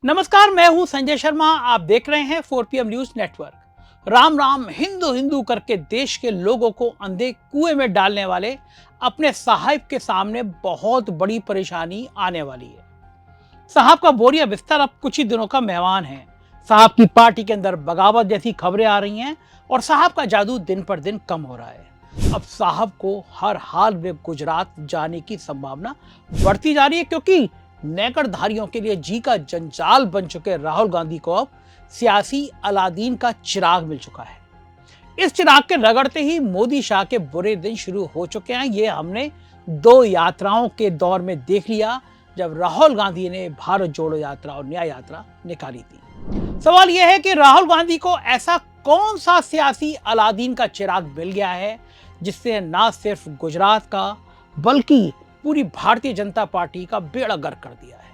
नमस्कार, मैं हूं संजय शर्मा। आप देख रहे हैं 4PM news network. Ram Ram Hindu Hindu करके देश के लोगों को अंधे कुएं में डालने वाले अपने साहिब के सामने बहुत बड़ी परेशानी आने वाली है। साहब का बोरिया बिस्तर अब कुछ ही दिनों का मेहमान है। साहब की पार्टी के अंदर बगावत जैसी खबरें आ रही हैं और साहब का जादू दिन पर दिन कम हो रहा है। अब साहब को हर हाल में गुजरात जाने की संभावना बढ़ती जा रही है, क्योंकि नेकड़धारियों के लिए जी का जंजाल बन चुके राहुल गांधी को अब सियासी अलादीन का चिराग मिल चुका है। इस चिराग के रगड़ते ही मोदी शाह के बुरे दिन शुरू हो चुके हैं। ये हमने 2 यात्राओं के दौर में देख लिया, जब राहुल गांधी ने भारत जोड़ो यात्रा और न्याय यात्रा निकाली थी। सवाल यह है कि राहुल गांधी को ऐसा कौन सा सियासी अलादीन का चिराग मिल गया है जिससे न सिर्फ गुजरात का बल्कि पूरी भारतीय जनता पार्टी का बेड़ा गर्क कर दिया है।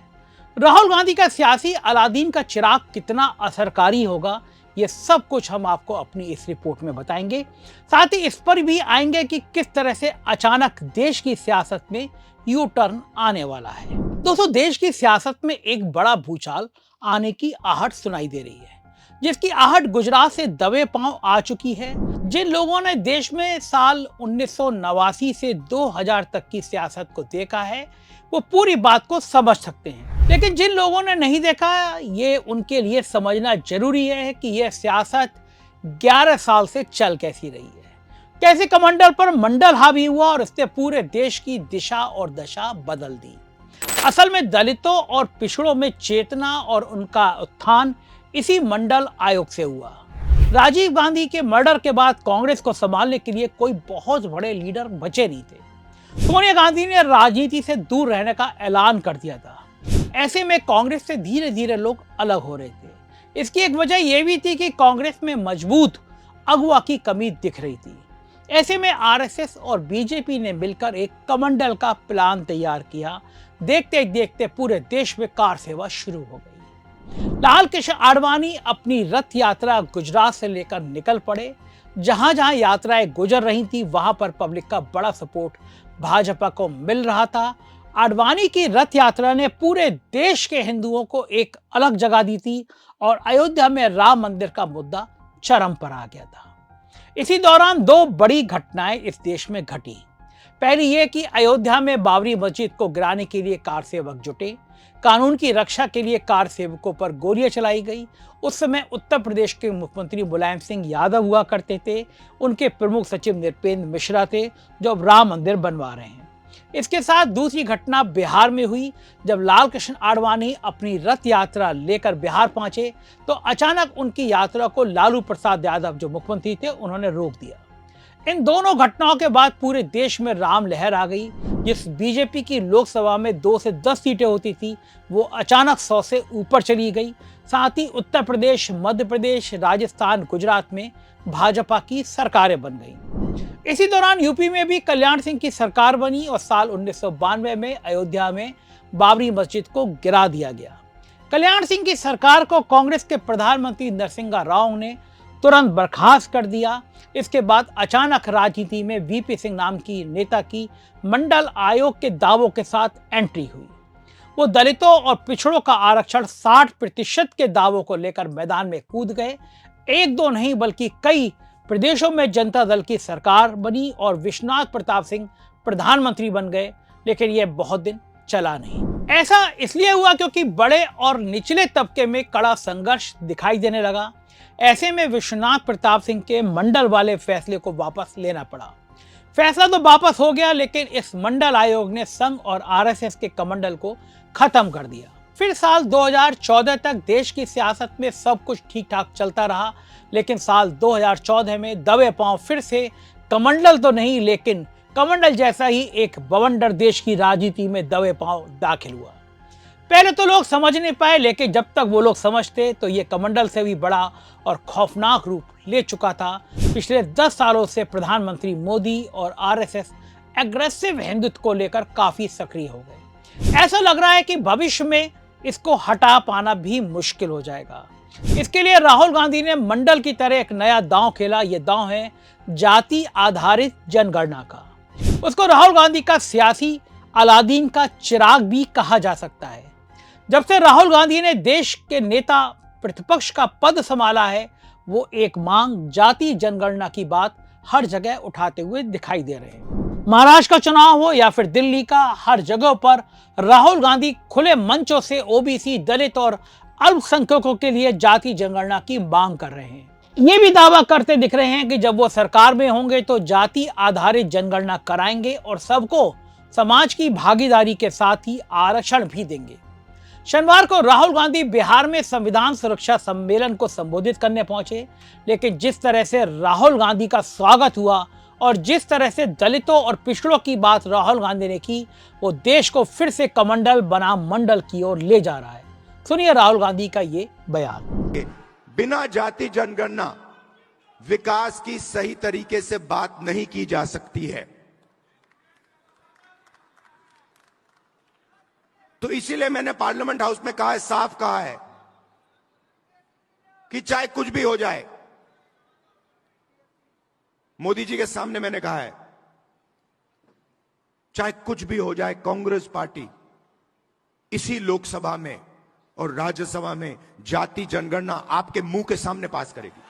राहुल गांधी का सियासी अलादीन का चिराग कितना असरकारी होगा, ये सब कुछ हम आपको अपनी इस रिपोर्ट में बताएंगे। साथ ही इस पर भी आएंगे कि किस तरह से अचानक देश की सियासत में यू टर्न आने वाला है। दोस्तों, देश की सियासत में एक बड़ा भूचाल आने की आहट सुनाई दे रही है, जिसकी आहट गुजरात से दबे पांव आ चुकी है। जिन लोगों ने देश में साल 1989 से 2000 तक की सियासत को देखा है, वो पूरी बात को समझ सकते हैं। लेकिन जिन लोगों ने नहीं देखा, ये उनके लिए समझना जरूरी है कि यह सियासत 11 साल से चल कैसी रही है, कैसे कमंडल पर मंडल हावी हुआ और इसने पूरे देश की दिशा और दशा बदल दी। असल में दलितों और पिछड़ों में चेतना और उनका उत्थान इसी मंडल आयोग से हुआ। राजीव गांधी के मर्डर के बाद कांग्रेस को संभालने के लिए कोई बहुत बड़े लीडर बचे नहीं थे। सोनिया गांधी ने राजनीति से दूर रहने का ऐलान कर दिया था। ऐसे में कांग्रेस से धीरे धीरे लोग अलग हो रहे थे। इसकी एक वजह यह भी थी कि कांग्रेस में मजबूत अगुवा की कमी दिख रही थी। ऐसे में आरएसएस और बीजेपी ने मिलकर एक कमंडल का प्लान तैयार किया। देखते देखते पूरे देश में कार सेवा शुरू हो गई। लाल कृष्ण आडवाणी अपनी रथ यात्रा गुजरात से लेकर निकल पड़े। जहां जहां यात्राएं गुजर रही थी, वहां पर पब्लिक का बड़ा सपोर्ट भाजपा को मिल रहा था। आडवाणी की रथ यात्रा ने पूरे देश के हिंदुओं को एक अलग जगह दी थी और अयोध्या में राम मंदिर का मुद्दा चरम पर आ गया था। इसी दौरान 2 बड़ी घटनाएं इस देश में घटी। पहली ये कि अयोध्या में बाबरी मस्जिद को गिराने के लिए कार सेवक जुटे। कानून की रक्षा के लिए कार सेवकों पर गोलियां चलाई गई। उस समय उत्तर प्रदेश के मुख्यमंत्री मुलायम सिंह यादव हुआ करते थे। उनके प्रमुख सचिव नृपेंद्र मिश्रा थे, जो अब राम मंदिर बनवा रहे हैं। इसके साथ दूसरी घटना बिहार में हुई। जब लाल कृष्ण आडवाणी अपनी रथ यात्रा लेकर बिहार पहुंचे, तो अचानक उनकी यात्रा को लालू प्रसाद यादव, जो मुख्यमंत्री थे, उन्होंने रोक दिया। इन दोनों घटनाओं के बाद पूरे देश में राम लहर आ गई। जिस बीजेपी की लोकसभा में 2 से 10 सीटें होती थी, वो अचानक 100 से ऊपर चली गई। साथ ही उत्तर प्रदेश, मध्य प्रदेश, राजस्थान, गुजरात में भाजपा की सरकारें बन गई। इसी दौरान यूपी में भी कल्याण सिंह की सरकार बनी और साल 1992 में अयोध्या में बाबरी मस्जिद को गिरा दिया गया। कल्याण सिंह की सरकार को कांग्रेस के प्रधानमंत्री नरसिम्हा राव ने तुरंत बर्खास्त कर दिया। इसके बाद अचानक राजनीति में वीपी सिंह नाम की नेता की मंडल आयोग के दावों के साथ एंट्री हुई। वो दलितों और पिछड़ों का आरक्षण 60% के दावों को लेकर मैदान में कूद गए। 1-2 नहीं बल्कि कई प्रदेशों में जनता दल की सरकार बनी और विश्वनाथ प्रताप सिंह प्रधानमंत्री बन गए। लेकिन यह बहुत दिन चला नहीं। ऐसा इसलिए हुआ क्योंकि बड़े और निचले तबके में कड़ा संघर्ष दिखाई देने लगा। ऐसे में विश्वनाथ प्रताप सिंह के मंडल वाले फैसले को वापस लेना पड़ा। फैसला तो वापस हो गया, लेकिन इस मंडल आयोग ने संघ और आरएसएस के कमंडल को खत्म कर दिया। फिर साल 2014 तक देश की सियासत में सब कुछ ठीक ठाक चलता रहा। लेकिन साल 2014 में दबे पांव फिर से कमंडल तो नहीं, लेकिन कमंडल जैसा ही एक बवंडर देश की राजनीति में दबे पांव दाखिल हुआ। पहले तो लोग समझ नहीं पाए, लेकिन जब तक वो लोग समझते तो ये कमंडल से भी बड़ा और खौफनाक रूप ले चुका था। पिछले 10 सालों से प्रधानमंत्री मोदी और आरएसएस एग्रेसिव हिंदुत्व को लेकर काफी सक्रिय हो गए। ऐसा लग रहा है कि भविष्य में इसको हटा पाना भी मुश्किल हो जाएगा। इसके लिए राहुल गांधी ने मंडल की तरह एक नया दांव खेला। ये दांव है जाति आधारित जनगणना का। उसको राहुल गांधी का सियासी अलादीन का चिराग भी कहा जा सकता है। जब से राहुल गांधी ने देश के नेता प्रतिपक्ष का पद संभाला है, वो एक मांग जाति जनगणना की बात हर जगह उठाते हुए दिखाई दे रहे हैं। महाराष्ट्र का चुनाव हो या फिर दिल्ली का, हर जगह पर राहुल गांधी खुले मंचों से ओबीसी, दलित और अल्पसंख्यकों के लिए जाति जनगणना की मांग कर रहे हैं। ये भी दावा करते दिख रहे हैं कि जब वो सरकार में होंगे तो जाति आधारित जनगणना कराएंगे और सबको समाज की भागीदारी के साथ ही आरक्षण भी देंगे। शनिवार को राहुल गांधी बिहार में संविधान सुरक्षा सम्मेलन को संबोधित करने पहुंचे, लेकिन जिस तरह से राहुल गांधी का स्वागत हुआ और जिस तरह से दलितों और पिछड़ों की बात राहुल गांधी ने की, वो देश को फिर से कमंडल बनाम मंडल की ओर ले जा रहा है। सुनिए राहुल गांधी का ये बयान। बिना जाति जनगणना विकास की सही तरीके से बात नहीं की जा सकती है। तो इसीलिए मैंने पार्लियामेंट हाउस में कहा है, साफ कहा है कि चाहे कुछ भी हो जाए, मोदी जी के सामने मैंने कहा है, चाहे कुछ भी हो जाए, कांग्रेस पार्टी इसी लोकसभा में और राज्यसभा में जाति जनगणना आपके मुंह के सामने पास करेगी।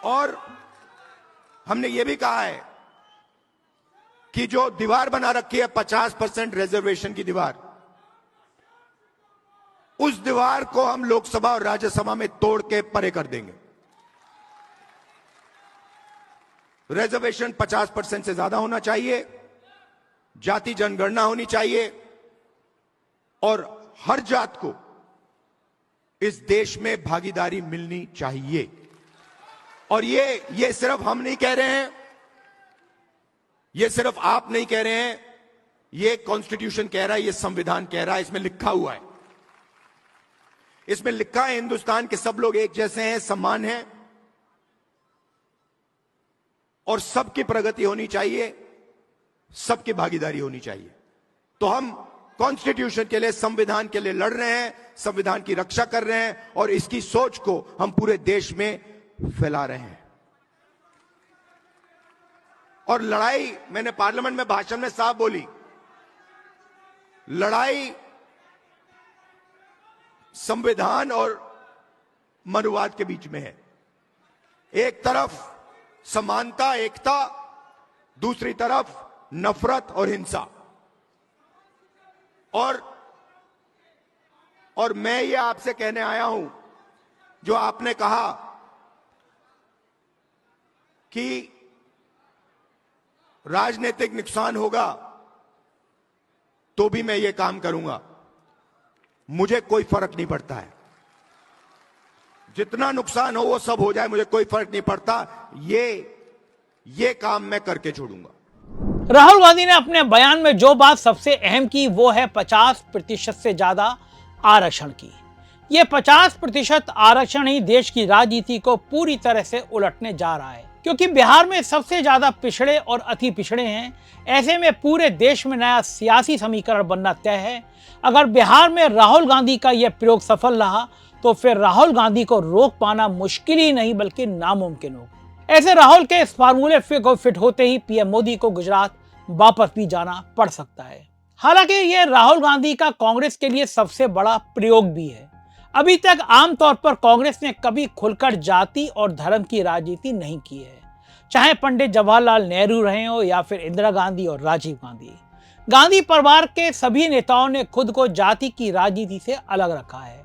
और हमने यह भी कहा है कि जो दीवार बना रखी है 50% रिजर्वेशन की दीवार, उस दीवार को हम लोकसभा और राज्यसभा में तोड़ के परे कर देंगे। रिजर्वेशन 50% से ज्यादा होना चाहिए, जाति जनगणना होनी चाहिए और हर जात को इस देश में भागीदारी मिलनी चाहिए। और ये सिर्फ हम नहीं कह रहे हैं, ये सिर्फ आप नहीं कह रहे हैं, ये कॉन्स्टिट्यूशन कह रहा है, ये संविधान कह रहा है, इसमें लिखा हुआ है। इसमें लिखा है हिंदुस्तान के सब लोग एक जैसे हैं, समान हैं और सबकी प्रगति होनी चाहिए, सबकी भागीदारी होनी चाहिए। तो हम कॉन्स्टिट्यूशन के लिए, संविधान के लिए लड़ रहे हैं, संविधान की रक्षा कर रहे हैं और इसकी सोच को हम पूरे देश में फैला रहे हैं। और लड़ाई, मैंने पार्लियामेंट में भाषण में साफ बोली, लड़ाई संविधान और मनुवाद के बीच में है। एक तरफ समानता, एकता, दूसरी तरफ नफरत और हिंसा। और मैं ये आपसे कहने आया हूं, जो आपने कहा कि राजनीतिक नुकसान होगा तो भी मैं ये काम करूंगा, मुझे कोई फर्क नहीं पड़ता है। जितना नुकसान हो वो सब हो जाए, मुझे कोई फर्क नहीं पड़ता। ये काम मैं करके छोड़ूंगा। राहुल गांधी ने अपने बयान में जो बात सबसे अहम की वो है 50% से ज्यादा आरक्षण की। ये 50% आरक्षण ही देश की राजनीति को पूरी तरह से उलटने जा रहा है, क्योंकि बिहार में सबसे ज्यादा पिछड़े और अति पिछड़े हैं। ऐसे में पूरे देश में नया सियासी समीकरण बनना तय है। अगर बिहार में राहुल गांधी का यह प्रयोग सफल रहा तो फिर राहुल गांधी को रोक पाना मुश्किल ही नहीं बल्कि नामुमकिन होगा। ऐसे राहुल के इस फार्मूले को फिट होते ही पीएम मोदी को गुजरात वापस भी जाना पड़ सकता है। हालांकि यह राहुल गांधी का कांग्रेस के लिए सबसे बड़ा प्रयोग भी है। अभी तक आमतौर पर कांग्रेस ने कभी खुलकर जाति और धर्म की राजनीति नहीं की है, चाहे पंडित जवाहरलाल नेहरू रहे हो या फिर इंदिरा गांधी और राजीव गांधी। गांधी परिवार के सभी नेताओं ने खुद को जाति की राजनीति से अलग रखा है।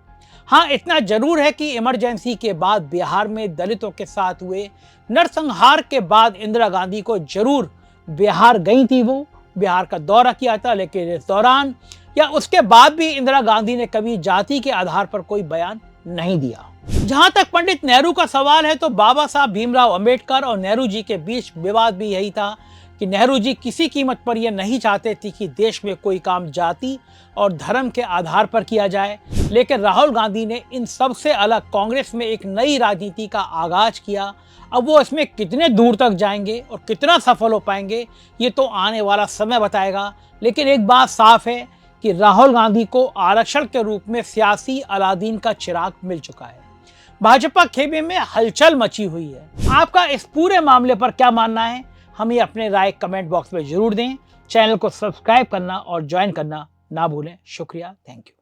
हाँ, इतना जरूर है कि इमरजेंसी के बाद बिहार में दलितों के साथ हुए नरसंहार के बाद इंदिरा गांधी को जरूर बिहार गई थी, वो बिहार का दौरा किया था, लेकिन इस दौरान या उसके बाद भी इंदिरा गांधी ने कभी जाति के आधार पर कोई बयान नहीं दिया। जहां तक पंडित नेहरू का सवाल है तो बाबा साहब भीमराव अंबेडकर और नेहरू जी के बीच विवाद भी यही था कि नेहरू जी किसी कीमत पर यह नहीं चाहते थे कि देश में कोई काम जाति और धर्म के आधार पर किया जाए। लेकिन राहुल गांधी ने इन सब से अलग कांग्रेस में एक नई राजनीति का आगाज किया। अब वो इसमें कितने दूर तक जाएंगे और कितना सफल हो पाएंगे ये तो आने वाला समय बताएगा। लेकिन एक बात साफ है कि राहुल गांधी को आरक्षण के रूप में सियासी अलादीन का चिराग मिल चुका है। भाजपा खेमे में हलचल मची हुई है। आपका इस पूरे मामले पर क्या मानना है, हमें अपने राय कमेंट बॉक्स में जरूर दें। चैनल को सब्सक्राइब करना और ज्वाइन करना ना भूलें। शुक्रिया, थैंक यू।